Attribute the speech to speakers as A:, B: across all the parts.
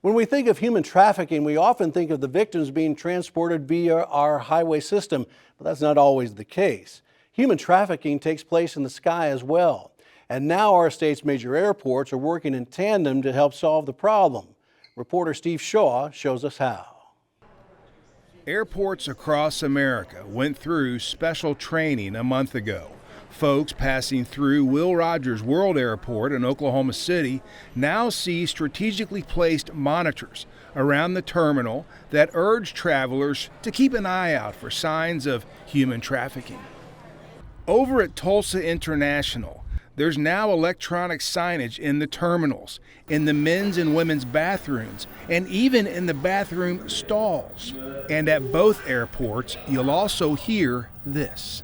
A: When we think of human trafficking, we often think of the victims being transported via our highway system, but that's not always the case. Human trafficking takes place in the sky as well. And now our state's major airports are working in tandem to help solve the problem. Reporter Steve Shaw shows us how.
B: Airports across America went through special training a month ago. Folks passing through Will Rogers World Airport in Oklahoma City now see strategically placed monitors around the terminal that urge travelers to keep an eye out for signs of human trafficking. Over at Tulsa International, there's now electronic signage in the terminals, in the men's and women's bathrooms, and even in the bathroom stalls. And at both airports, you'll also hear this.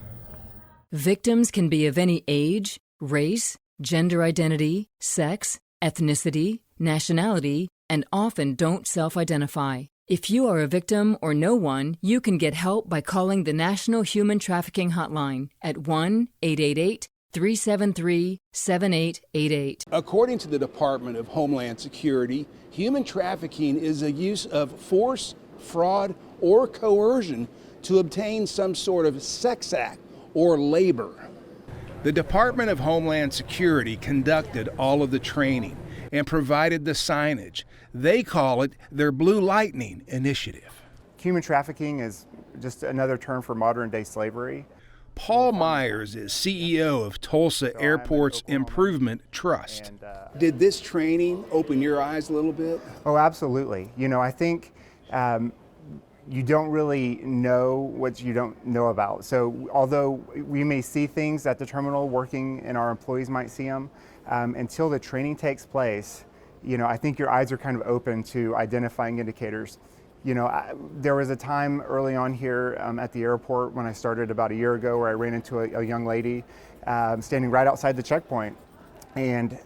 C: Victims can be of any age, race, gender identity, sex, ethnicity, nationality, and often don't self-identify. If you are a victim or know one, you can get help by calling the National Human Trafficking Hotline at 1-888-373-7888.
B: According to the Department of Homeland Security, human trafficking is a use of force, fraud, or coercion to obtain some sort of sex act or labor. The Department of Homeland Security conducted all of the training and provided the signage. They call it their Blue Lightning Initiative.
D: Human trafficking is just another term for modern-day slavery.
B: Paul Myers is CEO of Tulsa Airport's Improvement Trust. Did this training open your eyes a little bit?
D: Oh, absolutely. You know, I think you don't really know what you don't know about. So although we may see things at the terminal working and our employees might see them, until the training takes place, you know, I think your eyes are kind of open to identifying indicators. You know, there was a time early on here at the airport when I started about a year ago where I ran into a young lady standing right outside the checkpoint. And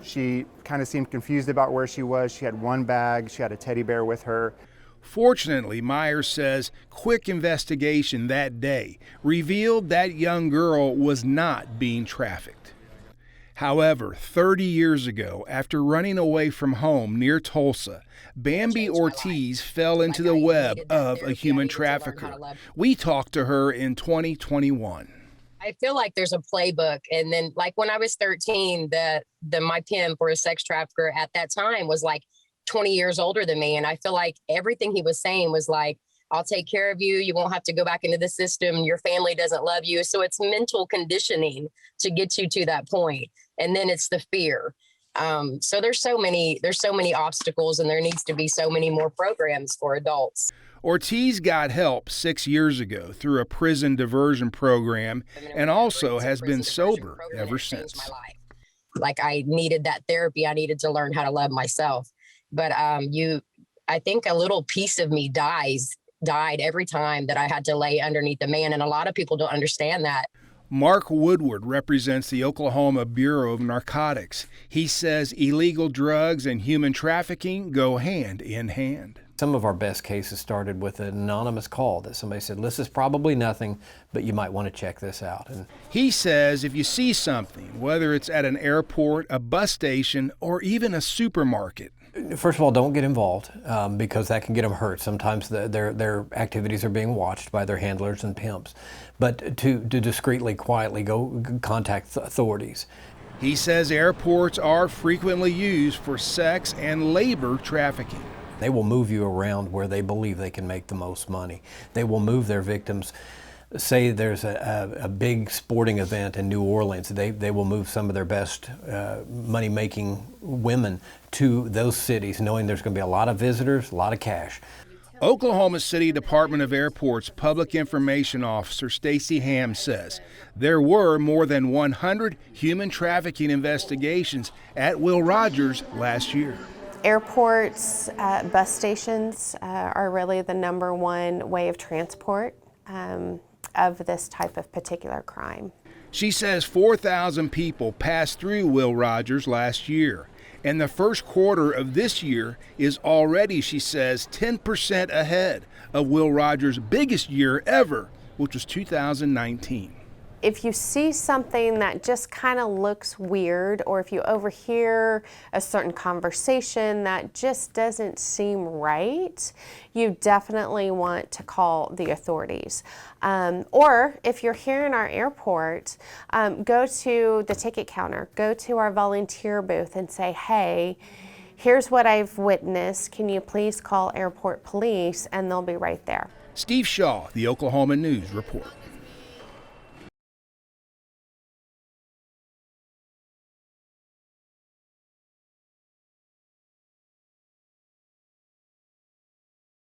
D: she kind of seemed confused about where she was. She had one bag, she had a teddy bear with her.
B: Fortunately, Myers says quick investigation that day revealed that young girl was not being trafficked. However, 30 years ago, after running away from home near Tulsa, Bambi Ortiz fell into the web of a human trafficker. We talked to her in 2021.
E: I feel like there's a playbook. And then like when I was 13, my pimp or a sex trafficker at that time was like 20 years older than me. And I feel like everything he was saying was like, I'll take care of you. You won't have to go back into the system. Your family doesn't love you. So it's mental conditioning to get you to that point. And then it's the fear. So there's so many obstacles, and there needs to be so many more programs for adults.
B: Ortiz got help 6 years ago through a prison diversion program and also has been sober ever since.
E: Like I needed that therapy. I needed to learn how to love myself. But I think a little piece of me died every time that I had to lay underneath a man. And a lot of people don't understand that.
B: Mark Woodward represents the Oklahoma Bureau of Narcotics. He says illegal drugs and human trafficking go hand in hand.
F: Some of our best cases started with an anonymous call that somebody said, this is probably nothing, but you might want to check this out. And
B: he says if you see something, whether it's at an airport, a bus station, or even a supermarket,
F: first of all, don't get involved because that can get them hurt. Sometimes their activities are being watched by their handlers and pimps. But to discreetly, quietly go contact authorities.
B: He says airports are frequently used for sex and labor trafficking.
F: They will move you around where they believe they can make the most money. They will move their victims. Say there's a big sporting event in New Orleans, they will move some of their best money-making women to those cities, knowing there's going to be a lot of visitors, a lot of cash.
B: Oklahoma City Department of Airports Public Information Officer Stacy Ham says there were more than 100 human trafficking investigations at Will Rogers last year.
G: Airports, bus stations are really the number one way of transport of this type of particular crime.
B: She says 4,000 people passed through Will Rogers last year, and the first quarter of this year is already, she says, 10% ahead of Will Rogers' biggest year ever, which was 2019.
G: if you see something that just kind of looks weird, or if you overhear a certain conversation that just doesn't seem right, you definitely want to call the authorities. Or if you're here in our airport, go to the ticket counter, go to our volunteer booth and say, hey, here's what I've witnessed. Can you please call airport police? And they'll be right there.
B: Steve Shaw, the Oklahoma News Report.